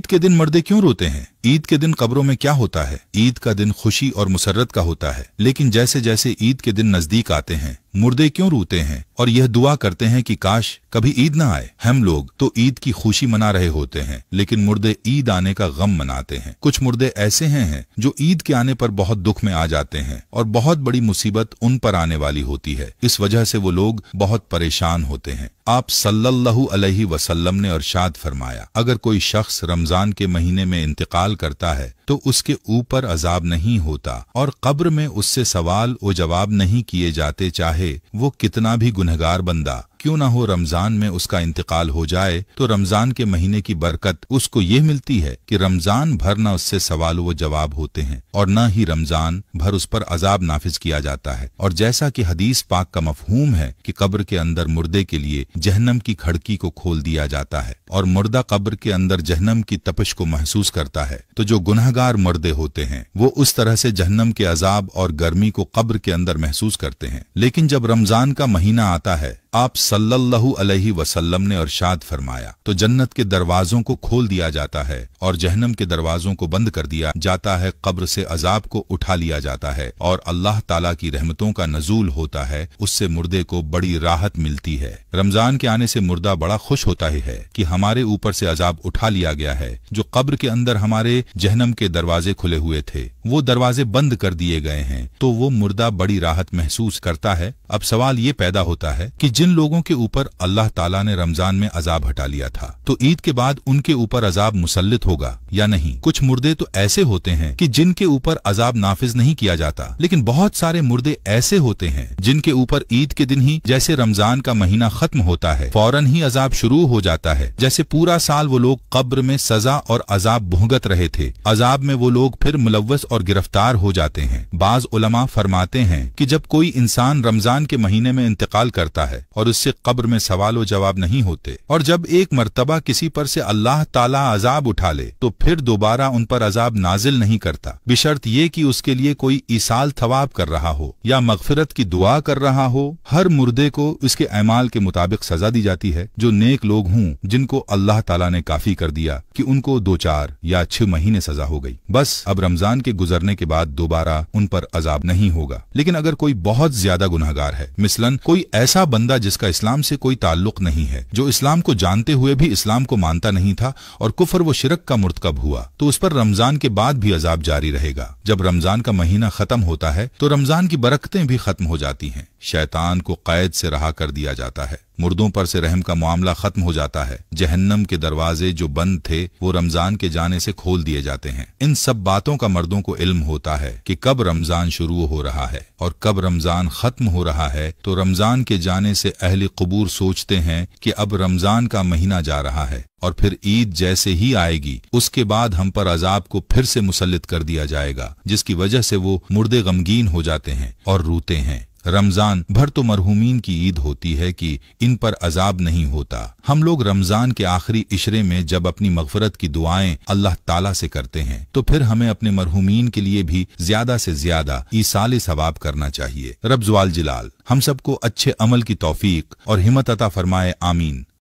ईद के दिन मुर्दे क्यों रोते हैं? ईद के दिन कब्रों में क्या होता है? ईद का दिन खुशी और मुसर्रत का होता है, लेकिन जैसे जैसे ईद के दिन नजदीक आते हैं मुर्दे क्यों रोते हैं और यह दुआ करते हैं कि काश कभी ईद ना आए। हम लोग तो ईद की खुशी मना रहे होते हैं, लेकिन मुर्दे ईद आने का गम मनाते हैं। कुछ मुर्दे ऐसे हैं जो ईद के आने पर बहुत दुख में आ जाते हैं और बहुत बड़ी मुसीबत उन पर आने वाली होती है। इस वजह से वो लोग बहुत परेशान होते हैं। आप सल्लल्लाहु अलैहि वसल्लम ने इरशाद फरमाया, अगर कोई शख्स रमजान के महीने में इंतकाल करता है तो उसके ऊपर अजाब नहीं होता और कब्र में उससे सवाल व जवाब नहीं किए जाते, चाहे वो कितना भी गुनहगार बंदा क्यों ना हो। रमजान में उसका इंतकाल हो जाए तो रमजान के महीने की बरकत उसको ये मिलती है कि रमजान भर न उससे सवाल व जवाब होते हैं और न ही रमजान भर उस पर अजाब नाफिज किया जाता है। और जैसा कि हदीस पाक का मफहूम है कि कब्र के अंदर मुर्दे के लिए जहन्नम की खिड़की को खोल दिया जाता है और मुर्दा कब्र के अंदर जहन्नम की तपिश को महसूस करता है, तो जो गुनहगार मुर्दे होते हैं वो उस तरह से जहन्नम के अजाब और गर्मी को कब्र के अंदर महसूस करते हैं। लेकिन जब रमजान का महीना आता है, आप सल्लल्लाहु अलैहि वसल्लम ने इरशाद फरमाया, तो जन्नत के दरवाजों को खोल दिया जाता है और जहन्नम के दरवाजों को बंद कर दिया जाता है। कब्र से अजाब को उठा लिया जाता है और अल्लाह ताला की रहमतों का नजूल होता है। उससे मुर्दे को बड़ी राहत मिलती है। रमजान के आने से मुर्दा बड़ा खुश होता है कि हमारे ऊपर से अजाब उठा लिया गया है। जो कब्र के अंदर हमारे जहन्नम के दरवाजे खुले हुए थे वो दरवाजे बंद कर दिए गए हैं, तो वो मुर्दा बड़ी राहत महसूस करता है। अब सवाल ये पैदा होता है कि जिन लोगों के ऊपर अल्लाह ताला ने रमजान में अजाब हटा लिया था, तो ईद के बाद उनके ऊपर अजाब मुसल्लित होगा या नहीं? कुछ मुर्दे तो ऐसे होते हैं कि जिनके ऊपर अजाब नाफिज नहीं किया जाता, लेकिन बहुत सारे मुर्दे ऐसे होते हैं जिनके ऊपर ईद के दिन ही जैसे रमजान का महीना खत्म होता है फौरन ही अजाब शुरू हो जाता है, जैसे पूरा साल वो लोग कब्र में सजा और अजाब भुगत रहे थे। अजाब में वो लोग फिर मुलव्वस और गिरफ्तार हो जाते हैं। बाज उलमा फरमाते हैं कि जब कोई इंसान रमजान के महीने में इंतकाल करता है और उससे कब्र में सवाल व जवाब नहीं होते, और जब एक मर्तबा किसी पर से अल्लाह ताला अजाब उठा ले तो फिर दोबारा उन पर अजाब नाजिल नहीं करता, बिशर्त ये कि उसके लिए कोई ईसाल थवाब कर रहा हो या मगफिरत की दुआ कर रहा हो। हर मुर्दे को उसके अमाल के मुताबिक सजा दी जाती है। जो नेक लोग हों जिनको अल्लाह ताला ने काफी कर दिया कि उनको 2, 4 या 6 महीने सजा हो गई, बस अब रमजान के गुजरने के बाद दोबारा उन पर अजाब नहीं होगा। लेकिन अगर कोई बहुत ज्यादा गुनहगार है, मिसलन कोई ऐसा बंदा जिसका इस्लाम से कोई ताल्लुक नहीं है, जो इस्लाम को जानते हुए भी इस्लाम को मानता नहीं था और कुफर व शिरक का मुर्तकब हुआ, तो उस पर रमजान के बाद भी अजाब जारी रहेगा। जब रमजान का महीना खत्म होता है तो रमजान की बरकतें भी खत्म हो जाती हैं। शैतान को कैद से रहा कर दिया जाता है। मुर्दों पर से रहम का मामला खत्म हो जाता है। जहन्नम के दरवाजे जो बंद थे वो रमजान के जाने से खोल दिए जाते हैं। इन सब बातों का मर्दों को इल्म होता है कि कब रमजान शुरू हो रहा है और कब रमजान खत्म हो रहा है। तो रमजान के जाने से अहले कुबूर सोचते हैं कि अब रमजान का महीना जा रहा है और फिर ईद जैसे ही आएगी उसके बाद हम पर अजाब को फिर से मुसल्लित कर दिया जाएगा, जिसकी वजह से वो मुर्दे गमगीन हो जाते हैं और रोते हैं। रमजान भर तो मरहूमीन की ईद होती है कि इन पर अजाब नहीं होता। हम लोग रमजान के आखिरी इशरे में जब अपनी मगफरत की दुआएं अल्लाह ताला से करते हैं तो फिर हमें अपने मरहूमीन के लिए भी ज्यादा से ज्यादा ईसाल सवाब करना चाहिए। रब ज़ुल जलाल हम सबको अच्छे अमल की तौफीक और हिम्मत अता फरमाए। आमीन।